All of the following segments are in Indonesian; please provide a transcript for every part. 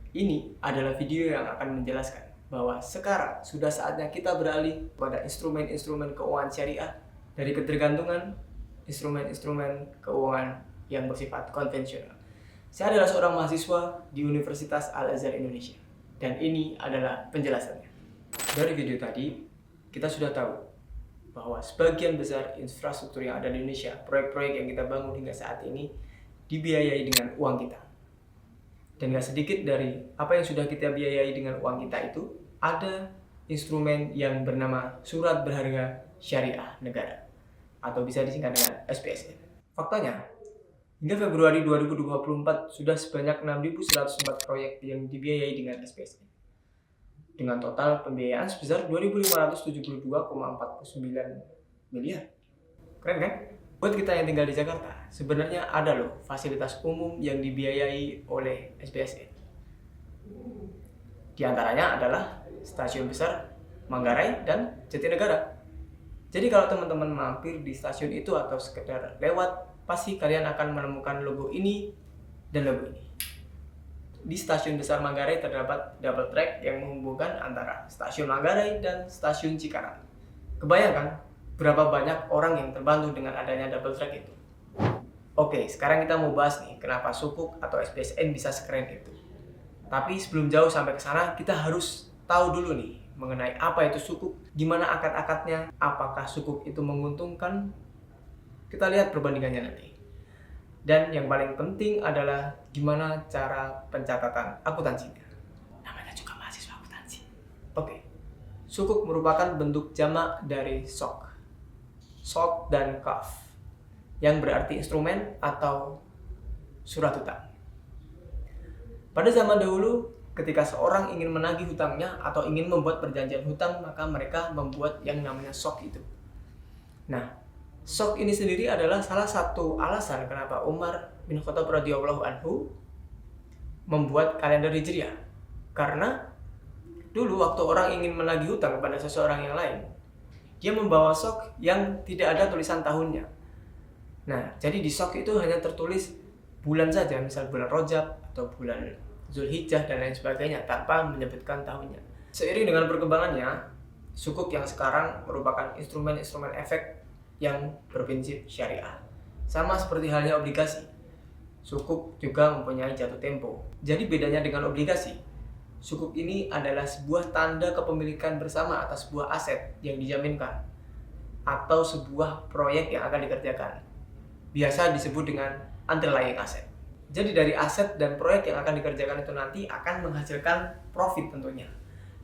Ini adalah video yang akan menjelaskan bahwa sekarang sudah saatnya kita beralih pada instrumen-instrumen keuangan syariah dari ketergantungan instrumen-instrumen keuangan yang bersifat konvensional. Saya adalah seorang mahasiswa di Universitas Al-Azhar Indonesia dan ini adalah penjelasannya. Dari video tadi, kita sudah tahu bahwa sebagian besar infrastruktur yang ada di Indonesia, proyek-proyek yang kita bangun hingga saat ini dibiayai dengan uang kita. Dan gak sedikit dari apa yang sudah kita biayai dengan uang kita itu, ada instrumen yang bernama Surat Berharga Syariah Negara, atau bisa disingkat dengan SPSN. Faktanya, hingga Februari 2024 sudah sebanyak 6.104 proyek yang dibiayai dengan SPSN. Dengan total pembiayaan sebesar 2.572,49 miliar. Keren kan? Buat kita yang tinggal di Jakarta, sebenarnya ada loh fasilitas umum yang dibiayai oleh SPSN. Di antaranya adalah stasiun besar Manggarai dan Jatinegara. Jadi kalau teman-teman mampir di stasiun itu atau sekedar lewat, pasti kalian akan menemukan logo ini dan logo ini. Di stasiun besar Manggarai terdapat double track yang menghubungkan antara stasiun Manggarai dan stasiun Cikarang. Kebayangkan berapa banyak orang yang terbantu dengan adanya double track itu? Oke, sekarang kita mau bahas nih kenapa Sukuk atau SPSN bisa sekeren itu. Tapi sebelum jauh sampai ke sana, kita harus tahu dulu nih mengenai apa itu Sukuk, gimana akad-akadnya, apakah Sukuk itu menguntungkan. Kita lihat perbandingannya nanti. Dan yang paling penting adalah gimana cara pencatatan akuntansinya. Namanya juga mahasiswa akuntansi. Oke, Sukuk merupakan bentuk jamak dari SOK dan KAF, yang berarti instrumen atau surat hutang. Pada zaman dahulu, ketika seorang ingin menagih hutangnya atau ingin membuat perjanjian hutang, maka mereka membuat yang namanya SOK itu. Nah, SOK ini sendiri adalah salah satu alasan kenapa Umar bin Khattab radhiyallahu anhu membuat kalender Hijriah. Karena dulu waktu orang ingin menagih hutang kepada seseorang yang lain, dia membawa SOK yang tidak ada tulisan tahunnya. Nah, jadi di SOK itu hanya tertulis bulan saja, misal bulan Rajab atau bulan Zulhijjah dan lain sebagainya, tanpa menyebutkan tahunnya. Seiring dengan perkembangannya, Sukuk yang sekarang merupakan instrumen-instrumen efek yang berprinsip syariah. Sama seperti halnya obligasi, Sukuk juga mempunyai jatuh tempo. Jadi bedanya dengan obligasi, Sukuk ini adalah sebuah tanda kepemilikan bersama atas sebuah aset yang dijaminkan atau sebuah proyek yang akan dikerjakan. Biasa disebut dengan underlying asset. Jadi dari aset dan proyek yang akan dikerjakan itu nanti akan menghasilkan profit tentunya.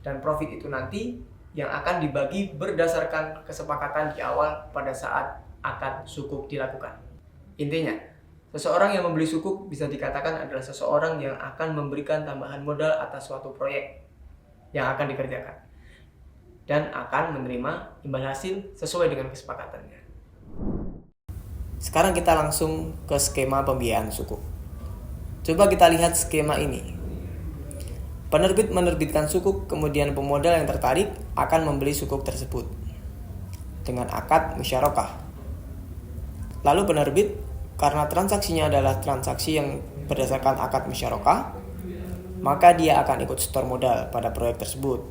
Dan profit itu nanti yang akan dibagi berdasarkan kesepakatan di awal pada saat akad Sukuk dilakukan. Intinya, seseorang yang membeli Sukuk bisa dikatakan adalah seseorang yang akan memberikan tambahan modal atas suatu proyek yang akan dikerjakan dan akan menerima imbal hasil sesuai dengan kesepakatannya. Sekarang kita langsung ke skema pembiayaan Sukuk. Coba kita lihat skema ini. Penerbit menerbitkan Sukuk, kemudian pemodal yang tertarik akan membeli Sukuk tersebut dengan akad musyarakah. Lalu penerbit, karena transaksinya adalah transaksi yang berdasarkan akad musyarakah, maka dia akan ikut setor modal pada proyek tersebut.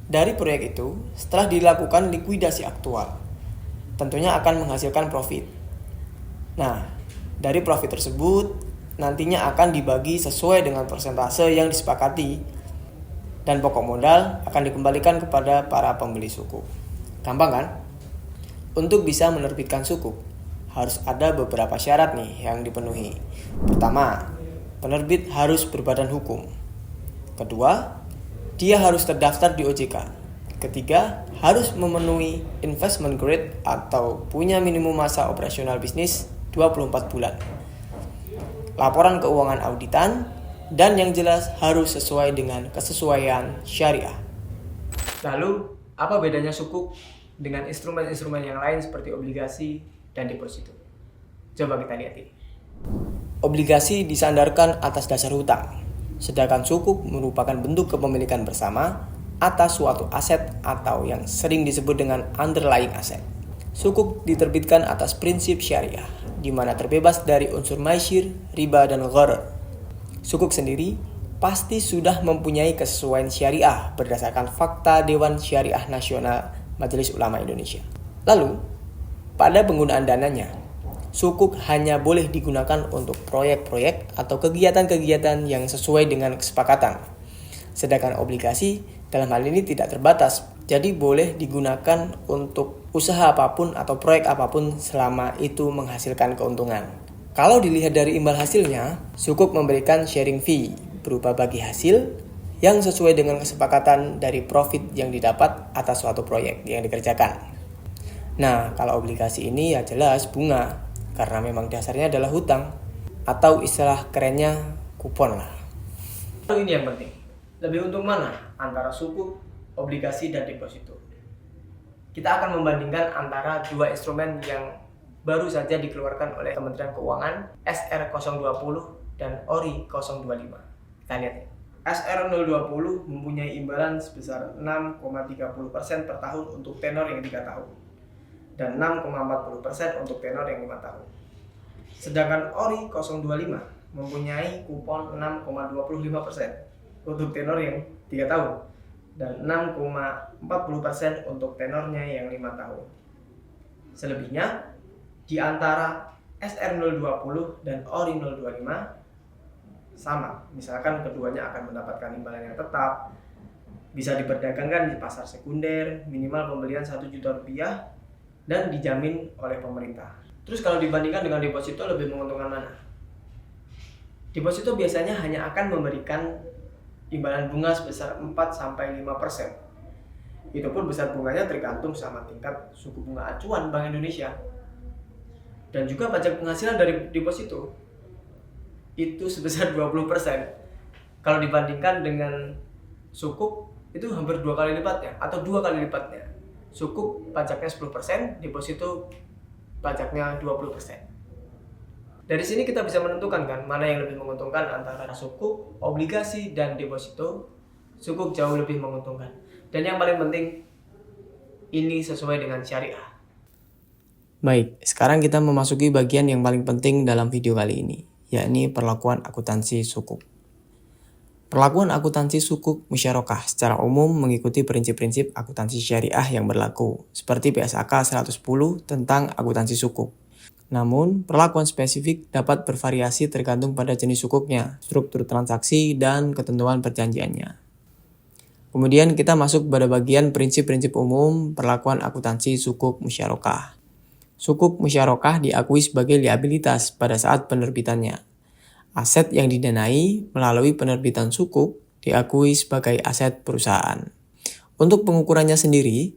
Dari proyek itu, setelah dilakukan likuidasi aktual, tentunya akan menghasilkan profit. Nah, dari profit tersebut, nantinya akan dibagi sesuai dengan persentase yang disepakati, dan pokok modal akan dikembalikan kepada para pembeli Sukuk. Gampang kan? Untuk bisa menerbitkan Sukuk, harus ada beberapa syarat nih yang dipenuhi. Pertama, penerbit harus berbadan hukum. Kedua, dia harus terdaftar di OJK. Ketiga, harus memenuhi investment grade atau punya minimum masa operasional bisnis 24 bulan. Laporan keuangan auditan, dan yang jelas harus sesuai dengan kesesuaian syariah. Lalu, apa bedanya Sukuk dengan instrumen-instrumen yang lain seperti obligasi dan deposito? Coba kita lihat ini. Obligasi disandarkan atas dasar hutang, sedangkan Sukuk merupakan bentuk kepemilikan bersama atas suatu aset atau yang sering disebut dengan underlying asset. Sukuk diterbitkan atas prinsip syariah, di mana terbebas dari unsur maisir, riba, dan gharar. Sukuk sendiri pasti sudah mempunyai kesesuaian syariah berdasarkan fakta Dewan Syariah Nasional Majelis Ulama Indonesia. Lalu, pada penggunaan dananya, sukuk hanya boleh digunakan untuk proyek-proyek atau kegiatan-kegiatan yang sesuai dengan kesepakatan. Sedangkan obligasi dalam hal ini tidak terbatas, jadi boleh digunakan untuk usaha apapun atau proyek apapun selama itu menghasilkan keuntungan. Kalau dilihat dari imbal hasilnya, sukuk memberikan sharing fee berupa bagi hasil yang sesuai dengan kesepakatan dari profit yang didapat atas suatu proyek yang dikerjakan. Nah, kalau obligasi ini ya jelas bunga, karena memang dasarnya adalah hutang, atau istilah kerennya kupon lah. Ini yang penting, lebih untung mana antara sukuk, obligasi, dan deposito? Kita akan membandingkan antara dua instrumen yang baru saja dikeluarkan oleh Kementerian Keuangan, SR020 dan ORI 025. Kita lihat ya. SR020 mempunyai imbalan sebesar 6,30% per tahun untuk tenor yang 3 tahun dan 6,40% untuk tenor yang 5 tahun. Sedangkan ORI 025 mempunyai kupon 6,25% untuk tenor yang 3 tahun dan 6,40% untuk tenornya yang 5 tahun. Selebihnya, di antara SR020 dan ORI 025 sama, misalkan keduanya akan mendapatkan imbalan yang tetap, bisa diperdagangkan di pasar sekunder, minimal pembelian 1 juta rupiah, dan dijamin oleh pemerintah. Terus kalau dibandingkan dengan deposito, lebih menguntungkan mana? Deposito biasanya hanya akan memberikan imbalan bunga sebesar 4-5%. Itu pun besar bunganya tergantung sama tingkat suku bunga acuan Bank Indonesia. Dan juga pajak penghasilan dari deposito itu sebesar 20%. Kalau dibandingkan dengan sukuk, itu hampir 2 kali lipatnya atau 2 kali lipatnya. Sukuk pajaknya 10%, deposito pajaknya 20%. Dari sini kita bisa menentukan kan mana yang lebih menguntungkan antara sukuk, obligasi, dan deposito. Sukuk jauh lebih menguntungkan. Dan yang paling penting, ini sesuai dengan syariah. Baik, sekarang kita memasuki bagian yang paling penting dalam video kali ini, yakni perlakuan akuntansi sukuk. Perlakuan akuntansi sukuk musyarakah secara umum mengikuti prinsip-prinsip akuntansi syariah yang berlaku, seperti PSAK 110 tentang akuntansi sukuk. Namun, perlakuan spesifik dapat bervariasi tergantung pada jenis sukuknya, struktur transaksi, dan ketentuan perjanjiannya. Kemudian kita masuk pada bagian prinsip-prinsip umum perlakuan akuntansi sukuk musyarakah. Sukuk musyarakah diakui sebagai liabilitas pada saat penerbitannya. Aset yang didanai melalui penerbitan sukuk diakui sebagai aset perusahaan. Untuk pengukurannya sendiri,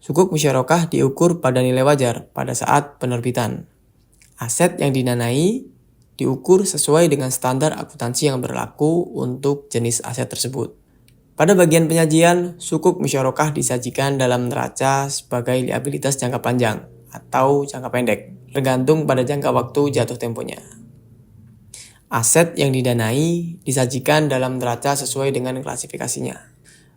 sukuk musyarakah diukur pada nilai wajar pada saat penerbitan. Aset yang didanai diukur sesuai dengan standar akuntansi yang berlaku untuk jenis aset tersebut. Pada bagian penyajian, sukuk musyarakah disajikan dalam neraca sebagai liabilitas jangka panjang atau jangka pendek, tergantung pada jangka waktu jatuh temponya. Aset yang didanai disajikan dalam neraca sesuai dengan klasifikasinya.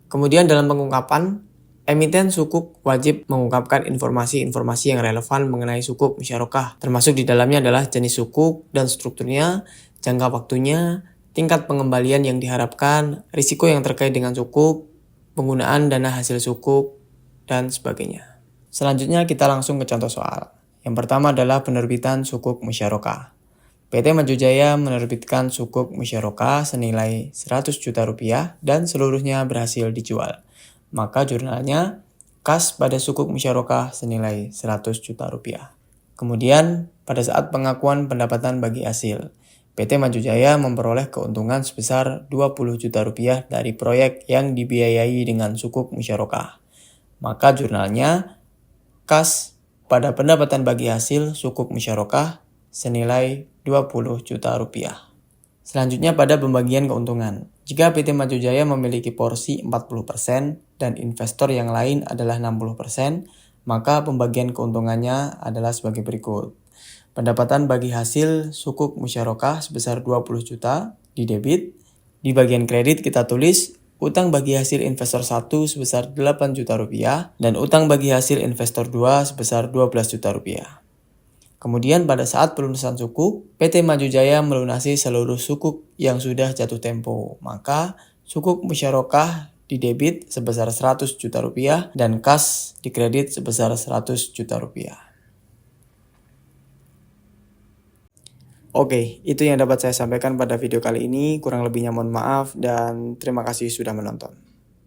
Kemudian dalam pengungkapan, emiten sukuk wajib mengungkapkan informasi-informasi yang relevan mengenai sukuk musyarakah, termasuk di dalamnya adalah jenis sukuk dan strukturnya, jangka waktunya, tingkat pengembalian yang diharapkan, risiko yang terkait dengan sukuk, penggunaan dana hasil sukuk, dan sebagainya. Selanjutnya kita langsung ke contoh soal. Yang pertama adalah penerbitan sukuk musyarakah. PT Maju Jaya menerbitkan sukuk musyarakah senilai 100 juta rupiah dan seluruhnya berhasil dijual. Maka jurnalnya kas pada sukuk musyarakah senilai 100 juta rupiah. Kemudian pada saat pengakuan pendapatan bagi hasil, PT Maju Jaya memperoleh keuntungan sebesar 20 juta rupiah dari proyek yang dibiayai dengan sukuk musyarakah. Maka jurnalnya kas pada pendapatan bagi hasil sukuk musyarakah senilai 20 juta rupiah. Selanjutnya pada pembagian keuntungan. Jika PT Maju Jaya memiliki porsi 40% dan investor yang lain adalah 60%, maka pembagian keuntungannya adalah sebagai berikut. Pendapatan bagi hasil sukuk musyarakah sebesar 20 juta di debit. Di bagian kredit kita tulis utang bagi hasil investor 1 sebesar 8 juta rupiah dan utang bagi hasil investor 2 sebesar 12 juta rupiah. Kemudian pada saat pelunasan sukuk, PT Maju Jaya melunasi seluruh sukuk yang sudah jatuh tempo. Maka sukuk musyarakah didebit sebesar 100 juta rupiah dan kas dikredit sebesar 100 juta rupiah. Oke, itu yang dapat saya sampaikan pada video kali ini. Kurang lebihnya mohon maaf dan terima kasih sudah menonton.